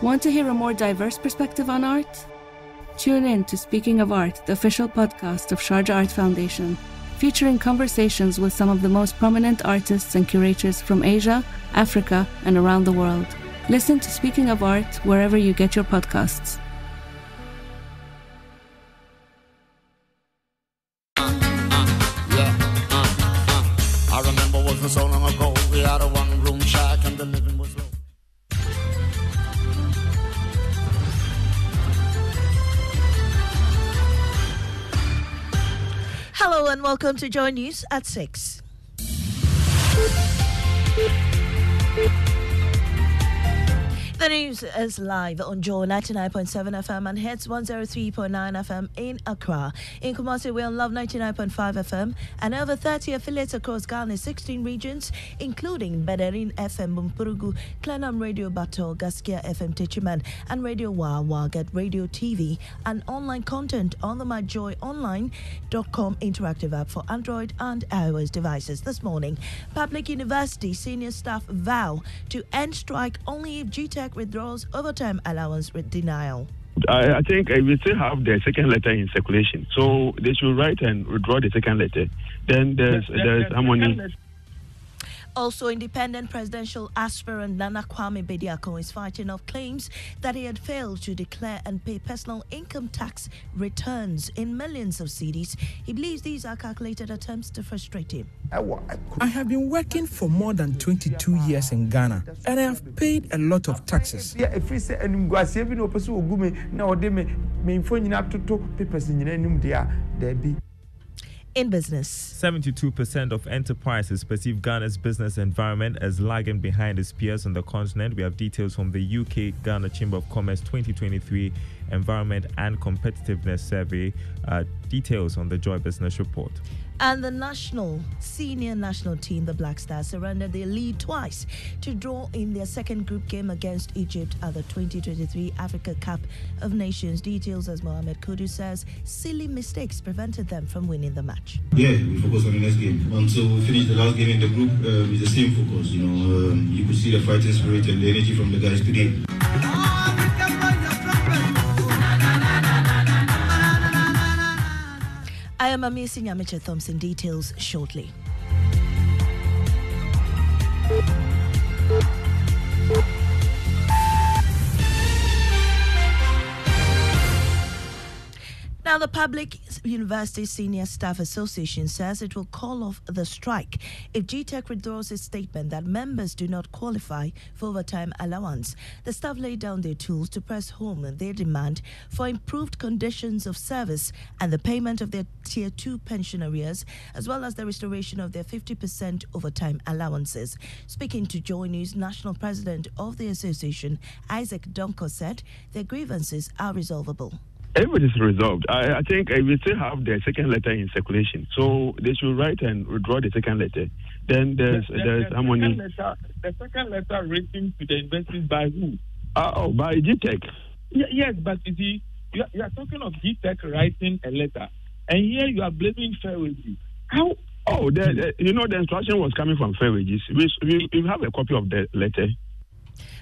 Want to hear a more diverse perspective on art? Tune in to Speaking of Art, the official podcast of Sharjah Art Foundation, featuring conversations with some of the most prominent artists and curators from Asia, Africa, and around the world. Listen to Speaking of Art wherever you get your podcasts. I remember wasn't so long ago, we had a one-room shack and the living was low. Hello and welcome to Joy News at 6. The news is live on Joy 99.7 FM and hits 103.9 FM in Accra. In Kumasi, we're on Love 99.5 FM and over 30 affiliates across Ghana's 16 regions, including Bederin FM Bumpurugu, Klenam Radio Bato, Gaskia FM Tichiman, and Radio Wawa. Get radio, TV, and online content on the myjoyonline.com interactive app for Android and iOS devices. This morning, Public University senior staff vow to end strike only if GTEC withdraws overtime allowance with denial. I think we still have the second letter in circulation, so they should write and withdraw the second letter. Then there's harmony. Also, independent presidential aspirant Nana Kwame Bediako is fighting off claims that he had failed to declare and pay personal income tax returns in millions of cedis. He believes these are calculated attempts to frustrate him. I have been working for more than 22 years in Ghana, and I have paid a lot of taxes. In business, 72% of enterprises perceive Ghana's business environment as lagging behind its peers on the continent. We have details from the UK Ghana Chamber of Commerce 2023 Environment and Competitiveness Survey. Details on the Joy Business Report. And the senior national team, the Black Stars, surrendered their lead twice to draw in their second group game against Egypt at the 2023 Africa Cup of Nations. Details, as Mohamed Kudu says, silly mistakes prevented them from winning the match. Yeah, we focus on the next game. So we finished the last game in the group with the same focus. You could see the fighting spirit and the energy from the guys today. I am Amisi Nyamiche Thompson. Details shortly. Now, the Public University Senior Staff Association says it will call off the strike if GTEC withdraws its statement that members do not qualify for overtime allowance. The staff laid down their tools to press home their demand for improved conditions of service and the payment of their Tier 2 pension arrears, as well as the restoration of their 50% overtime allowances. Speaking to Joy News, National President of the Association, Isaac Donko, said their grievances are resolvable. Everything is resolved. I think we still have the second letter in circulation, so they should write and withdraw the second letter. Then there's harmony. The second letter written to the investors by who? By GTEC. Yes, but you see, you are talking of GTEC writing a letter, and here you are blaming Fair Wages. How? The instruction was coming from Fair Wages. We have a copy of the letter.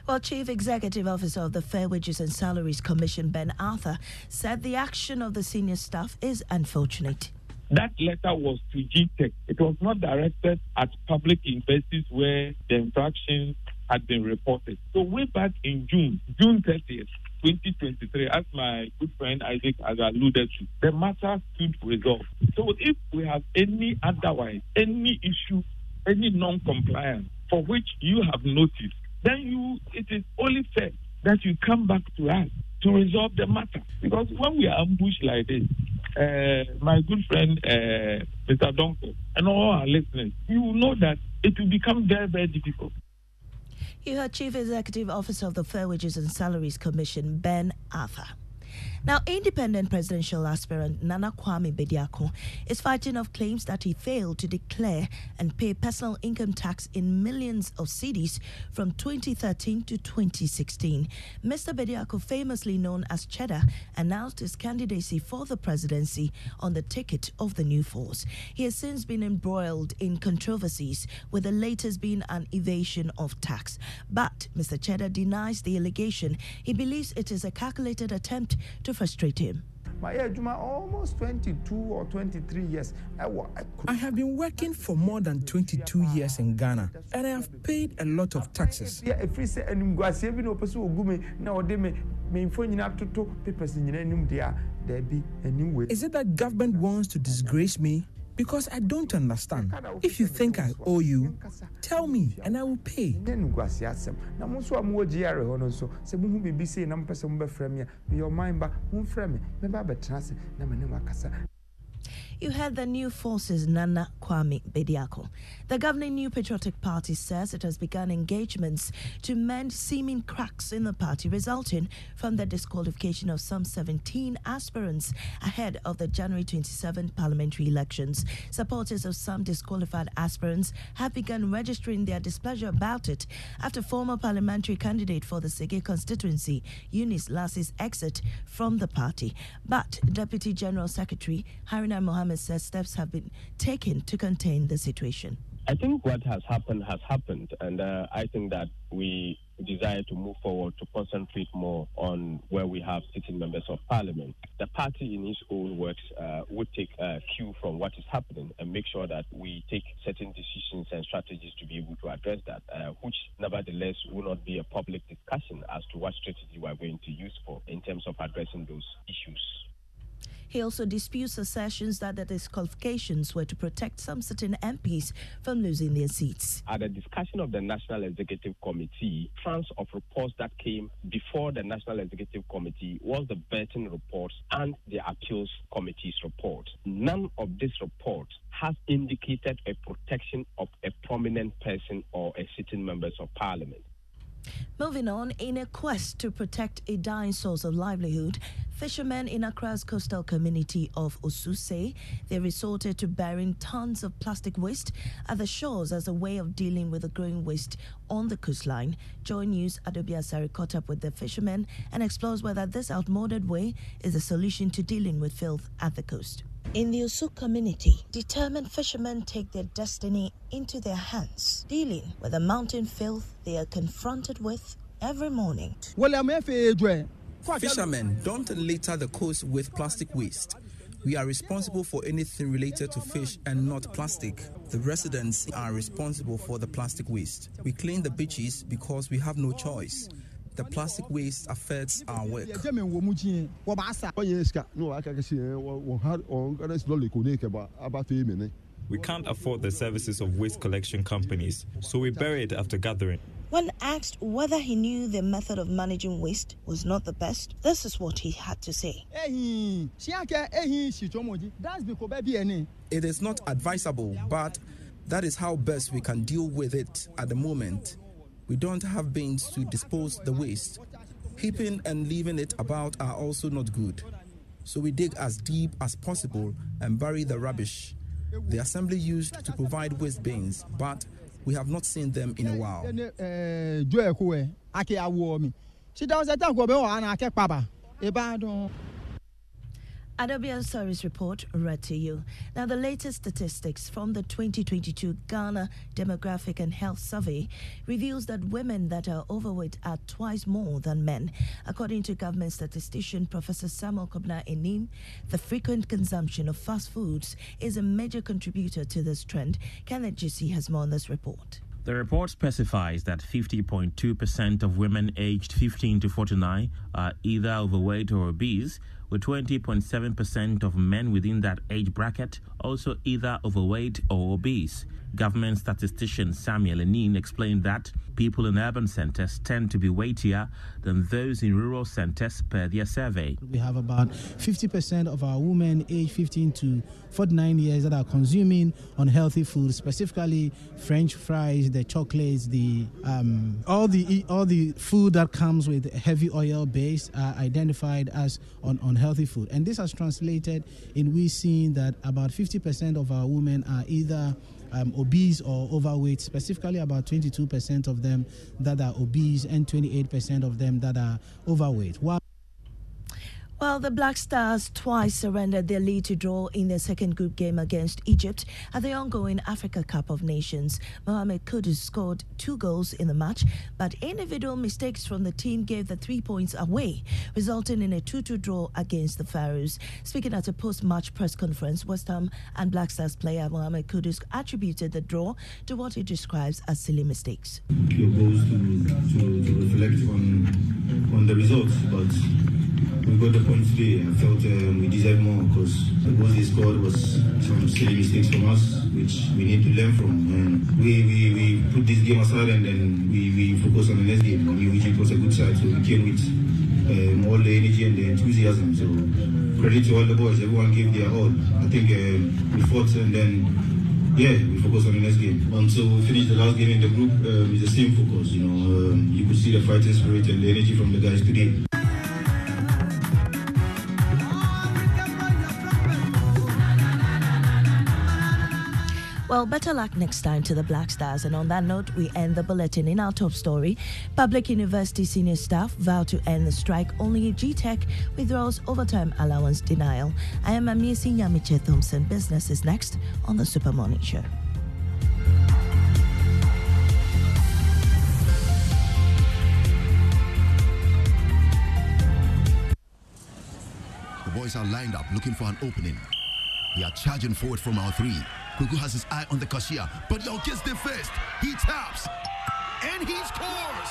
Well, Chief Executive Officer of the Fair Wages and Salaries Commission, Ben Arthur, said the action of the senior staff is unfortunate. That letter was to GTEC. It was not directed at public universities where the infractions had been reported. So way back in June 30th, 2023, as my good friend Isaac has alluded to, the matter stood resolved. So if we have any issue, any non-compliance for which you have noticed, then it is only fair that you come back to us to resolve the matter. Because when we are ambushed like this, my good friend Mr. Donko and all our listeners, you will know that it will become very, very difficult. You heard Chief Executive Officer of the Fair Wages and Salaries Commission, Ben Arthur. Now, independent presidential aspirant Nana Kwame Bediako is fighting off claims that he failed to declare and pay personal income tax in millions of cedis from 2013 to 2016. Mr. Bediako, famously known as Cheddar, announced his candidacy for the presidency on the ticket of the new force. He has since been embroiled in controversies, with the latest being an evasion of tax. But Mr. Cheddar denies the allegation. He believes it is a calculated attempt to frustrate him. Almost 22 or 23 years. I have been working for more than 22 years in Ghana, and I have paid a lot of taxes. Is it that government wants to disgrace me? Because I don't understand. If you think I owe you, tell me and I will pay. You heard the new forces Nana Kwame Bediako. The governing New Patriotic Party says it has begun engagements to mend seeming cracks in the party resulting from the disqualification of some 17 aspirants ahead of the January 27 parliamentary elections. Supporters of some disqualified aspirants have begun registering their displeasure about it after former parliamentary candidate for the Sege constituency, Eunice Lassie's exit from the party. But Deputy General Secretary Haruna Mohammed says steps have been taken to contain the situation. I think what has happened, and I think that we desire to move forward to concentrate more on where we have sitting members of parliament. The party, in its own words, would take cue from what is happening and make sure that we take certain decisions and strategies to be able to address that, which nevertheless will not be a public discussion as to what strategy we are going to use for in terms of addressing those issues. He also disputes assertions that the disqualifications were to protect some certain MPs from losing their seats. At the discussion of the National Executive Committee, trans of reports that came before the National Executive Committee was the vetting report and the Appeals Committee's report. None of these reports has indicated a protection of a prominent person or a sitting members of parliament. Moving on, in a quest to protect a dying source of livelihood, fishermen in Accra's coastal community of Osu say they resorted to burying tons of plastic waste at the shores as a way of dealing with the growing waste on the coastline. Joy News' Adobe Asari caught up with the fishermen and explores whether this outmoded way is a solution to dealing with filth at the coast. In the Osu community, determined fishermen take their destiny into their hands, dealing with the mountain filth they are confronted with every morning. Fishermen don't litter the coast with plastic waste. We are responsible for anything related to fish and not plastic. The residents are responsible for the plastic waste. We clean the beaches because we have no choice. The plastic waste affects our work. We can't afford the services of waste collection companies, so we bury it after gathering. When asked whether he knew the method of managing waste was not the best, this is what he had to say. It is not advisable, but that is how best we can deal with it at the moment. We don't have bins to dispose the waste. Heaping and leaving it about are also not good. So we dig as deep as possible and bury the rubbish. The assembly used to provide waste bins, but we have not seen them in a while. Adobe Service Report read to you. Now, the latest statistics from the 2022 Ghana Demographic and Health Survey reveals that women that are overweight are twice more than men. According to government statistician Professor Samuel Kobna Enim, the frequent consumption of fast foods is a major contributor to this trend. Kenneth GC has more on this report. The report specifies that 50.2% of women aged 15 to 49 are either overweight or obese, with 20.7% of men within that age bracket also either overweight or obese. Government statistician Samuel Enin explained that people in urban centers tend to be weightier than those in rural centers per their survey. We have about 50% of our women aged 15 to 49 years that are consuming unhealthy food, specifically French fries, the chocolates, all the food that comes with heavy oil base are identified as unhealthy food. And this has translated in we seeing that about 50% of our women are either obese or overweight, specifically about 22% of them that are obese and 28% of them that are overweight. Well, the Black Stars twice surrendered their lead to draw in their second group game against Egypt at the ongoing Africa Cup of Nations. Mohamed Kudus scored 2 goals in the match, but individual mistakes from the team gave the 3 points away, resulting in a 2-2 draw against the Pharaohs. Speaking at a post-match press conference, West Ham and Black Stars player Mohamed Kudus attributed the draw to what he describes as silly mistakes. Your goals to reflect on the results, but we got the points today. I felt we deserve more because the goals they scored was some silly mistakes from us, which we need to learn from. And we put this game aside and then we focus on the next game. We knew Egypt was a good side, so we came with all the energy and the enthusiasm. So credit to all the boys. Everyone gave their all. I think we fought and then we focus on the next game. Until we finish the last game in the group, it's the same focus. You could see the fighting spirit and the energy from the guys today. Well, better luck next time to the Black Stars. And on that note, we end the bulletin. In our top story, Public University senior staff vow to end the strike only if GTech withdraws overtime allowance denial. I am Amisi Nyamiche Thompson. Business is next on the Super Morning Show. The boys are lined up looking for an opening. They are charging forward from our 3. Kuku has his eye on the cashier, but Yao gets there first. He taps, and he scores!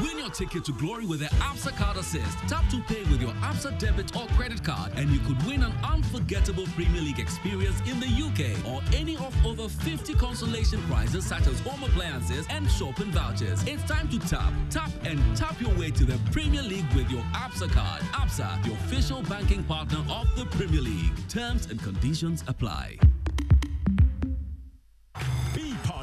Win your ticket to glory with the ABSA Card Assist. Tap to pay with your ABSA debit or credit card, and you could win an unforgettable Premier League experience in the UK or any of over 50 consolation prizes such as home appliances and shopping vouchers. It's time to tap your way to the Premier League with your ABSA card. ABSA, the official banking partner of the Premier League. Terms and conditions apply.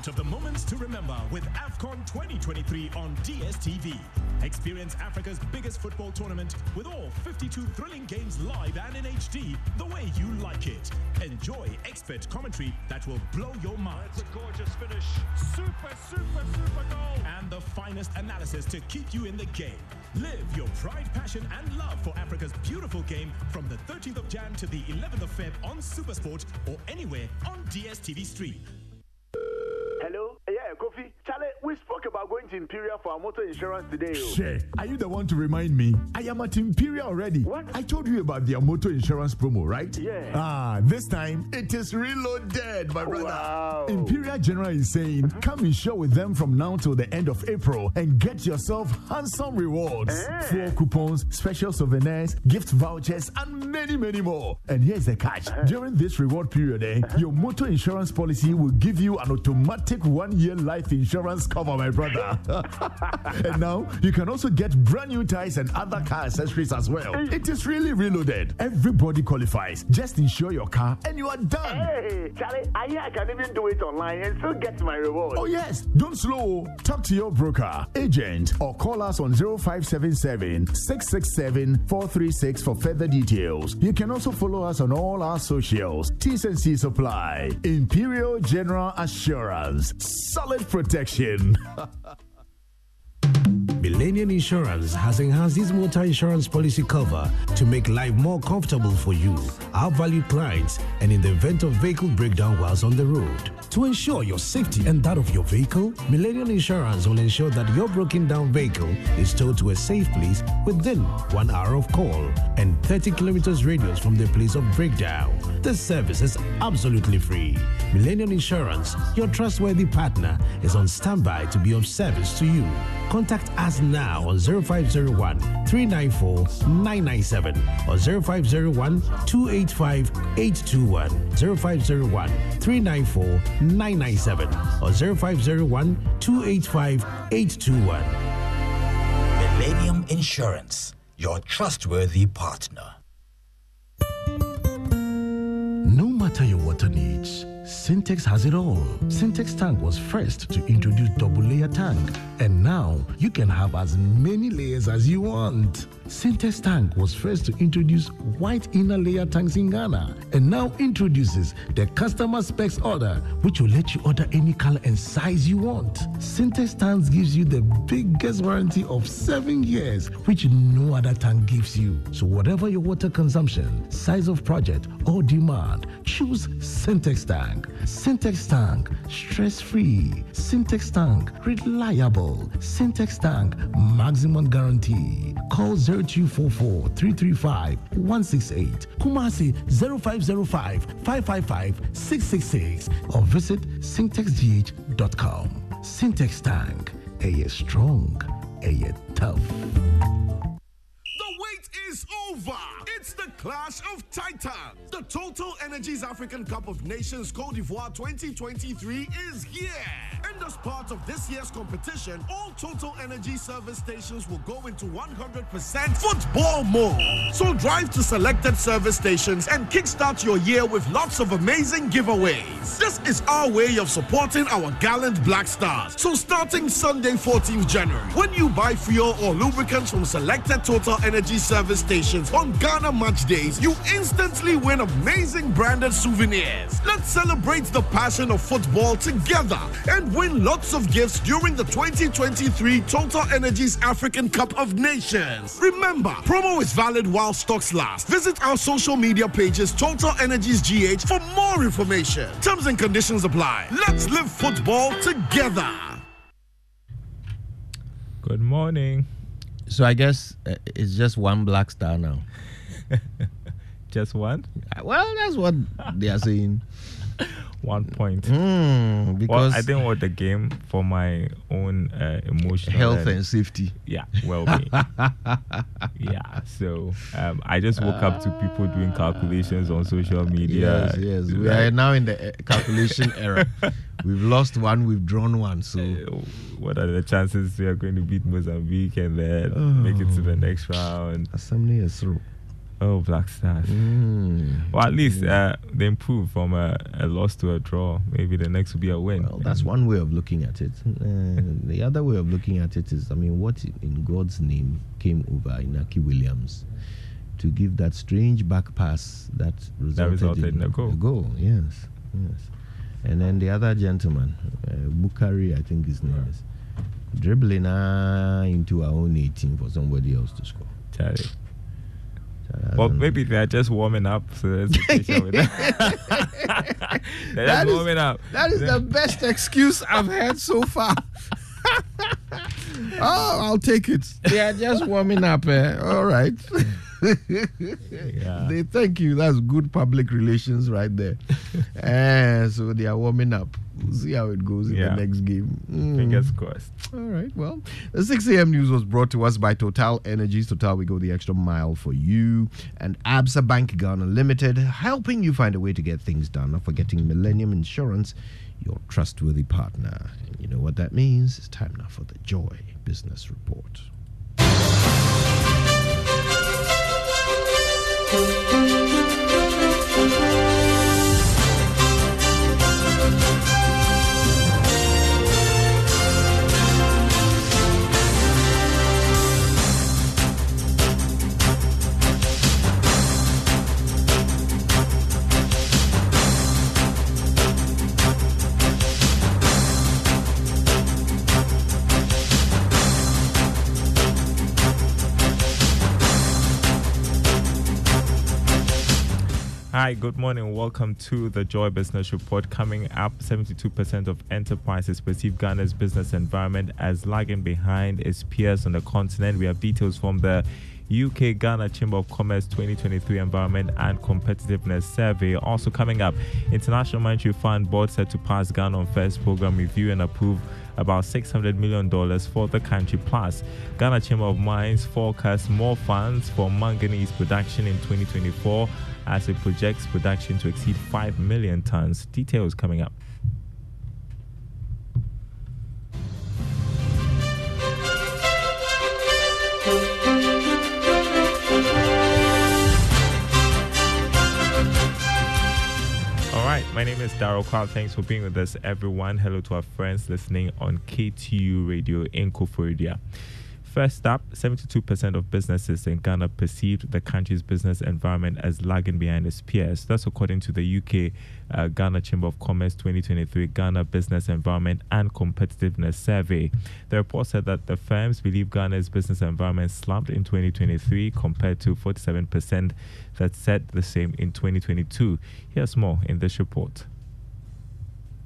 Of the moments to remember with AFCON 2023 on DSTV. Experience Africa's biggest football tournament with all 52 thrilling games live and in HD the way you like it. Enjoy expert commentary that will blow your mind. It's a gorgeous finish. Super goal. And the finest analysis to keep you in the game. Live your pride, passion and love for Africa's beautiful game from the 13th of Jan to the 11th of Feb on Supersport or anywhere on DSTV Stream. Hello? Yeah, Kofi. Charlie, we spoke about going to Imperial for our motor insurance today. Share. Are you the one to remind me? I am at Imperial already. What? I told you about their motor insurance promo, right? Yeah. This time it is reloaded, my brother. Wow. Imperial General is saying, come insure with them from now till the end of April and get yourself handsome rewards. 4 coupons, special souvenirs, gift vouchers, and many, many more. And here's the catch. During this reward period, your motor insurance policy will give you an automatic 1-year life insurance cover, my brother. And now you can also get brand new tires and other car accessories as well. It is really reloaded. Everybody qualifies. Just insure your car and you are done. Hey, Charlie, I can even do it online and still get my reward. Oh yes, don't slow. Talk to your broker, agent, or call us on 0577 667 436 for further details. You can also follow us on all our socials. T&C apply. Imperial General Assurance. Solid protection. Millennium Insurance has enhanced its motor insurance policy cover to make life more comfortable for you, our valued clients, and in the event of vehicle breakdown whilst on the road. To ensure your safety and that of your vehicle, Millennium Insurance will ensure that your broken down vehicle is towed to a safe place within 1 hour of call and 30 kilometers radius from the place of breakdown. This service is absolutely free. Millennium Insurance, your trustworthy partner, is on standby to be of service to you. Contact us now on 0501 394 997 or 0501 285 821, 0501 394 997 or 0501 285 821. Millennium Insurance, your trustworthy partner. No matter your water needs, Syntex has it all. Syntex Tank was first to introduce double layer tank, and now you can have as many layers as you want. Syntex Tank was first to introduce white inner layer tanks in Ghana, and now introduces the customer specs order, which will let you order any color and size you want. Syntex Tanks gives you the biggest warranty of 7 years, which no other tank gives you. So whatever your water consumption, size of project, or demand, choose Syntex Tank. Syntex Tank, stress-free. Syntex Tank, reliable. Syntex Tank, maximum guarantee. Call 0244 335 168, Kumasi 0505 555 666, or visit syntexgh.com. Syntex Tank, a year strong, a year tough. Is over. It's the Clash of Titans. The Total Energies African Cup of Nations Côte d'Ivoire 2023 is here. And as part of this year's competition, all Total Energy service stations will go into 100% football mode. So drive to selected service stations and kickstart your year with lots of amazing giveaways. This is our way of supporting our gallant Black Stars. So starting Sunday 14th January, when you buy fuel or lubricants from selected Total Energy service stations on Ghana match days, you instantly win amazing branded souvenirs. Let's celebrate the passion of football together and win lots of gifts during the 2023 Total Energies African Cup of Nations. Remember, promo is valid while stocks last. Visit our social media pages, Total Energies GH, for more information. Terms and conditions apply. Let's live football together. Good morning. So I guess it's just one Black Star now. Just one? Well, that's what they are saying. 1 point. Because well, I didn't watch the game for my own emotional health and safety. Yeah, well-being. Yeah, so I just woke up to people doing calculations on social media. Yes. We are now in the calculation era. We've lost one, we've drawn one. So, what are the chances we are going to beat Mozambique and then make it to the next round? Assembly is through. Oh, Black Stars. Well, at least they improved from a loss to a draw. Maybe the next will be a win. Well, that's one way of looking at it. The other way of looking at it is, what in God's name came over Inaki Williams to give that strange back pass that resulted in a goal. Yes. And then the other gentleman, Bukari, I think his name is, dribbling into our own 18 for somebody else to score. Charlie. Well, maybe they're just warming up. So that's the with that. They're just warming up. That is the best excuse I've heard so far. I'll take it. They are just warming up. All right. Yeah. They thank you. That's good public relations right there. So they are warming up. We'll see how it goes in the next game. Fingers crossed. All right. Well, the 6 a.m. news was brought to us by Total Energies. Total, we go the extra mile for you. And Absa Bank Ghana Limited, helping you find a way to get things done. Not forgetting Millennium Insurance, your trustworthy partner. And you know what that means? It's time now for the Joy Business Report. Hi, good morning. Welcome to the Joy Business Report. Coming up, 72% of enterprises perceive Ghana's business environment as lagging behind its peers on the continent. We have details from the UK Ghana Chamber of Commerce 2023 Environment and Competitiveness Survey. Also coming up, International Monetary Fund Board set to pass Ghana on First program review and approve about $600 million for the country. Plus, Ghana Chamber of Mines forecasts more funds for manganese production in 2024 as it projects production to exceed 5 million tons. Details coming up. My name is Daryl Crowd. Thanks for being with us, everyone. Hello to our friends listening on KTU Radio in Koforidua. First up, 72% of businesses in Ghana perceived the country's business environment as lagging behind its peers. That's according to the UK Ghana Chamber of Commerce 2023 Ghana Business Environment and Competitiveness Survey. The report said that the firms believe Ghana's business environment slumped in 2023 compared to 47% that said the same in 2022. Here's more in this report.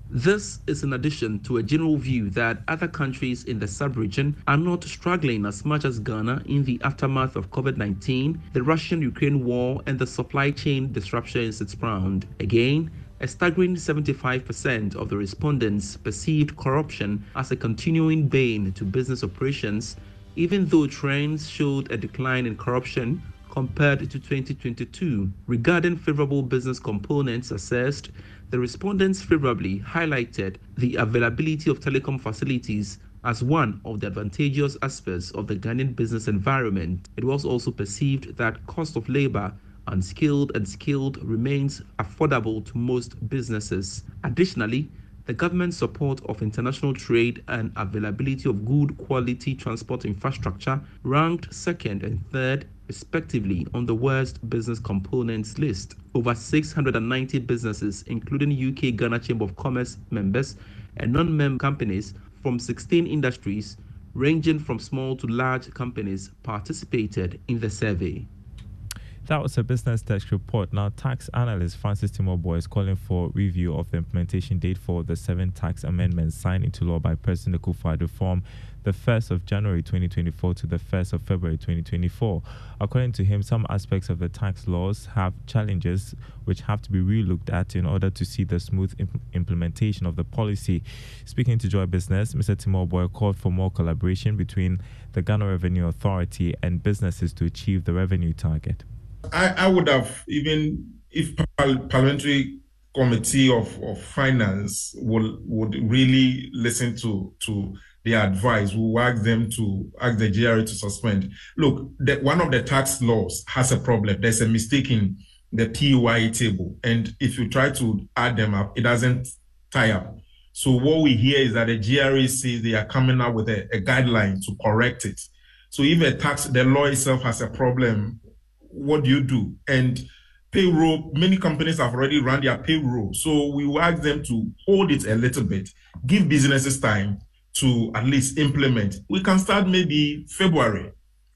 This is in addition to a general view that other countries in the sub-region are not struggling as much as Ghana in the aftermath of COVID-19, the Russian-Ukraine war, and the supply chain disruptions it spawned. Again, a staggering 75% of the respondents perceived corruption as a continuing bane to business operations, even though trends showed a decline in corruption compared to 2022. Regarding favorable business components assessed, the respondents favorably highlighted the availability of telecom facilities as one of the advantageous aspects of the Ghanaian business environment. It was also perceived that cost of labor, unskilled and skilled, remains affordable to most businesses. Additionally, the government's support of international trade and availability of good quality transport infrastructure ranked second and third respectively on the worst business components list. Over 690 businesses, including UK Ghana Chamber of Commerce members and non-member companies from 16 industries, ranging from small to large companies, participated in the survey. That was a business desk report. Now, tax analyst Francis Timobo is calling for review of the implementation date for the 7 tax amendments signed into law by President Akufo-Addo from the 1st of January 2024 to the 1st of February 2024. According to him, some aspects of the tax laws have challenges which have to be relooked at in order to see the smooth implementation of the policy. Speaking to Joy Business, Mr. Timobo called for more collaboration between the Ghana Revenue Authority and businesses to achieve the revenue target. I would have, even if parliamentary committee of finance would really listen to their advice, we will ask them to ask the GRA to suspend. Look, one of the tax laws has a problem. There's a mistake in the PUI table, and if you try to add them up, it doesn't tie up. So what we hear is that the GRA says they are coming up with a guideline to correct it. So if the law itself has a problem, what do you do? And payroll, many companies have already run their payroll. So we will ask them to hold it a little bit, give businesses time to at least implement. We can start maybe February.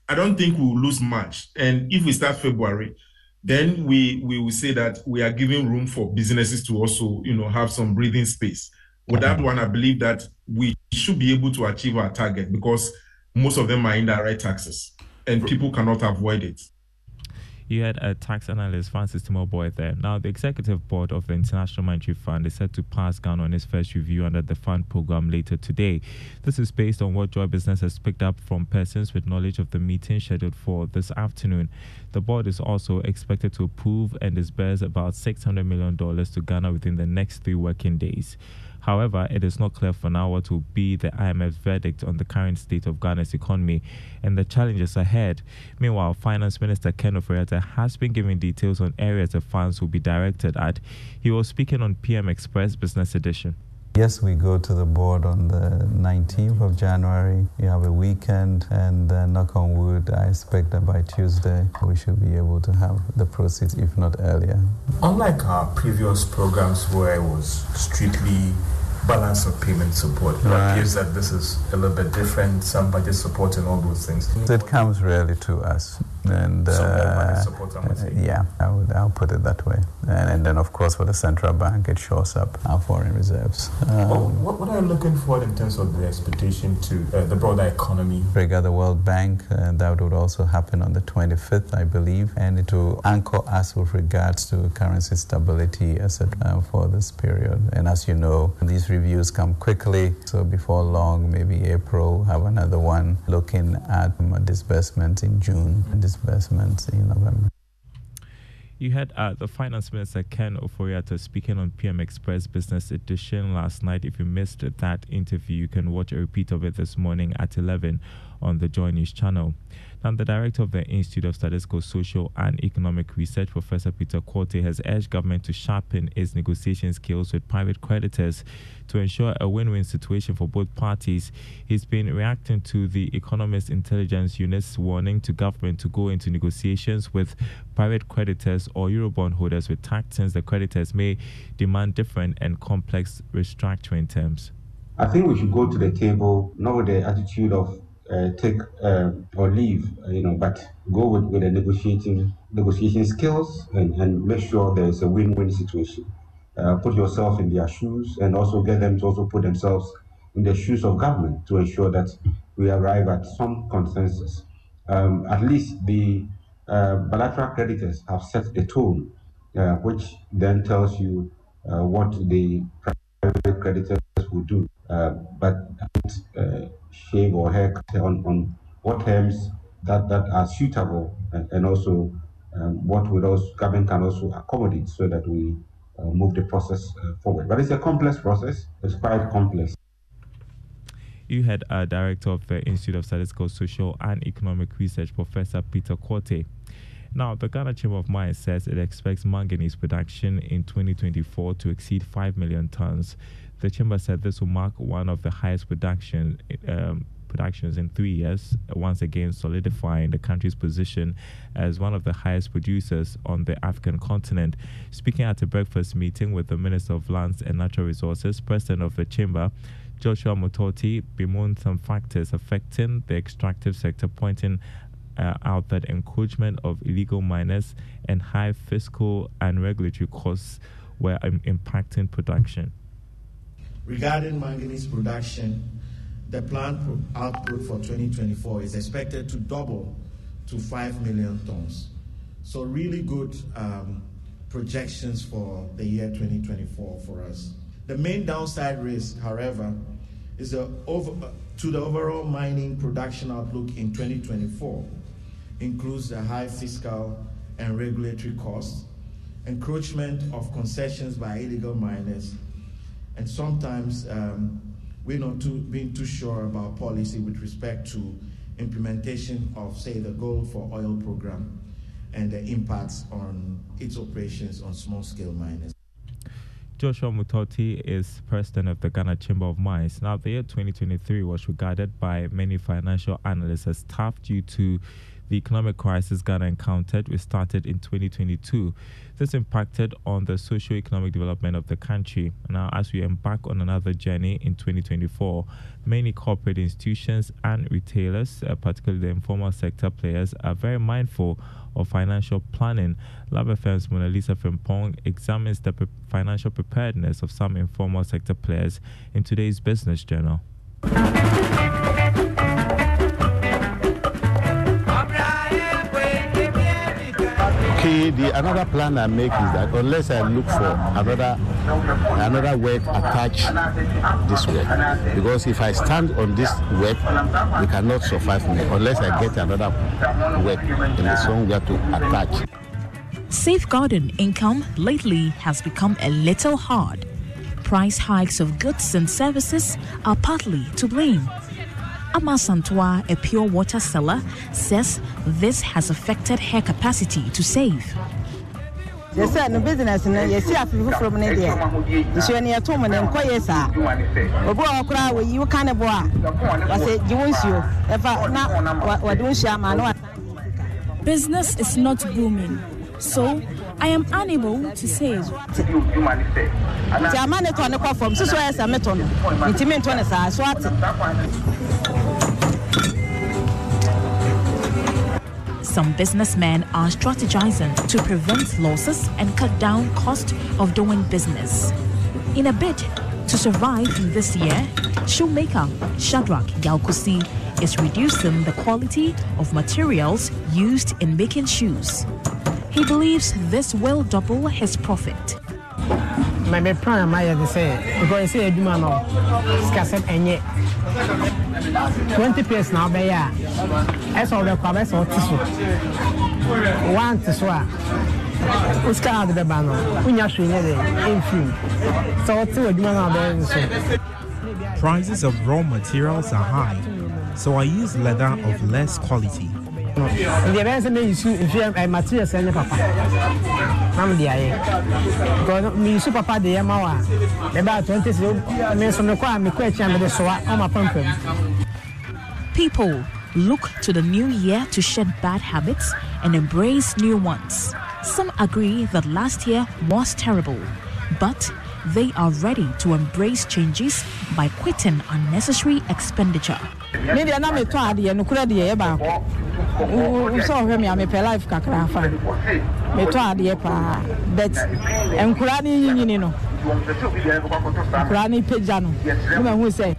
I don't think we will lose much. And if we start February, then we will say that we are giving room for businesses to also, have some breathing space. With that one, I believe that we should be able to achieve our target because most of them are indirect taxes and people cannot avoid it. You had a tax analyst, Francis Timobo, there. Now, the executive board of the International Monetary Fund is set to pass Ghana on its first review under the fund program later today. This is based on what Joy Business has picked up from persons with knowledge of the meeting scheduled for this afternoon. The board is also expected to approve and disburse about $600 million to Ghana within the next 3 working days. However, it is not clear for now what will be the IMF's verdict on the current state of Ghana's economy and the challenges ahead. Meanwhile, Finance Minister Ken Ofori-Atta has been giving details on areas the funds will be directed at. He was speaking on PM Express Business Edition. Yes, we go to the board on the 19th of January. We have a weekend, and then, knock on wood, I expect that by Tuesday we should be able to have the proceeds, if not earlier. Unlike our previous programs where it was strictly balance of payment support, it appears that this is a little bit different, some budget support and all those things. It comes rarely to us. And support, yeah, I'll put it that way. And then, of course, for the central bank, it shows up our foreign reserves. What are you looking for in terms of the expectation to the broader economy? Trigger the World Bank, that would also happen on the 25th, I believe, and it will anchor us with regards to currency stability, etc., for this period. And as you know, these reviews come quickly, so before long, maybe April, have another one looking at disbursements in June and disbursements in November. You had the Finance Minister Ken Ofori-Atta speaking on PM Express Business Edition last night. If you missed that interview, you can watch a repeat of it this morning at 11 on the Joy News channel. Now, the director of the Institute of Statistical, Social and Economic Research, Professor Peter Korte, has urged government to sharpen its negotiation skills with private creditors to ensure a win-win situation for both parties. He's been reacting to the Economist Intelligence Unit's warning to government to go into negotiations with private creditors or Eurobond holders with tact, since the creditors may demand different and complex restructuring terms. I think we should go to the table not with the attitude of take or leave, but go with the negotiation skills and make sure there is a win-win situation. Put yourself in their shoes and also get them to also put themselves in the shoes of government to ensure that we arrive at some consensus. At least the bilateral creditors have set the tone, which then tells you what the private creditors will do, but shave or haircut on what terms that are suitable, and also what would also government can also accommodate so that we move the process forward. But it's a complex process. It's quite complex. You had a director of the Institute of Statistical, Social and Economic Research, Professor Peter Korte. Now, the Ghana Chamber of Mines says it expects manganese production in 2024 to exceed 5 million tons. The chamber said this will mark one of the highest productions in 3 years, once again solidifying the country's position as one of the highest producers on the African continent. Speaking at a breakfast meeting with the Minister of Lands and Natural Resources, President of the chamber, Joshua Mutoti, bemoaned some factors affecting the extractive sector, pointing out that encroachment of illegal miners and high fiscal and regulatory costs were impacting production. Regarding manganese production, the planned output for 2024 is expected to double to 5 million tons. So really good projections for the year 2024 for us. The main downside risk, however, is to the overall mining production outlook in 2024 includes the high fiscal and regulatory costs, encroachment of concessions by illegal miners, and sometimes we're not being too sure about policy with respect to implementation of, say, the Gold for Oil program and the impacts on its operations on small-scale miners. Joshua Mutoti is president of the Ghana Chamber of Mines. Now, the year 2023 was regarded by many financial analysts as tough due to the economic crisis Ghana encountered, which started in 2022. This impacted on the socio-economic development of the country. Now, as we embark on another journey in 2024, many corporate institutions and retailers, particularly the informal sector players, are very mindful of financial planning. Love FM's Mona Lisa Frimpong examines the financial preparedness of some informal sector players in today's Business Journal. Okay, another plan I make is that unless I look for another work attached this work, because if I stand on this work, we cannot survive me unless I get another work in the somewhere to attach. Safeguarding income lately has become a little hard. Price hikes of goods and services are partly to blame. Ama Santoa, a pure water seller, says this has affected her capacity to save. Yes, sir, no business, yes, sir, from India. You should near Tom and Koya, sir. Obo, you can't boy. I said, you want you. If I not what don't share, business is not booming, so I am unable to save. Jamani to anoko from so as a meton. Intimate one is a swat. Some businessmen are strategizing to prevent losses and cut down cost of doing business. In a bid to survive this year, shoemaker Shadrach Yaukusi is reducing the quality of materials used in making shoes. He believes this will double his profit. My plan is to say, because I do not scarcet any 20 pairs now, by as all the covers or tissue. One to swap. Who's got the banner? We are showing it in film. So, two do not Prices of raw materials are high, so I use leather of less quality. The best issue if you have materials and papa. I'm the I. Because me super papa the Yamawa. About 20 minutes from the choir, me question with the swat on my pumpkin. People look to the new year to shed bad habits and embrace new ones. Some agree that last year was terrible, but they are ready to embrace changes by quitting unnecessary expenditure. Maybe I'm not tired and could be about. We saw him, I'm a life cacrafa. Me tired, but and Kurani, you know, Kurani Pejano, who say,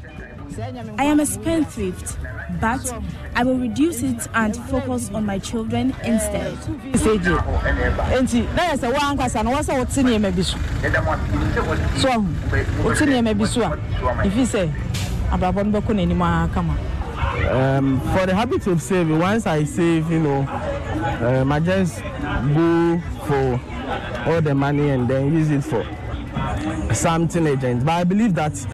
I am a spendthrift, but I will reduce it and focus on my children instead. And see, there's a one person, what's what's in here, maybe so. What's in here, maybe so. If you say, Abraham Bokun anymore, come on. For the habit of saving, once I save, you know, I just go for all the money and then use it for something agent. But I believe that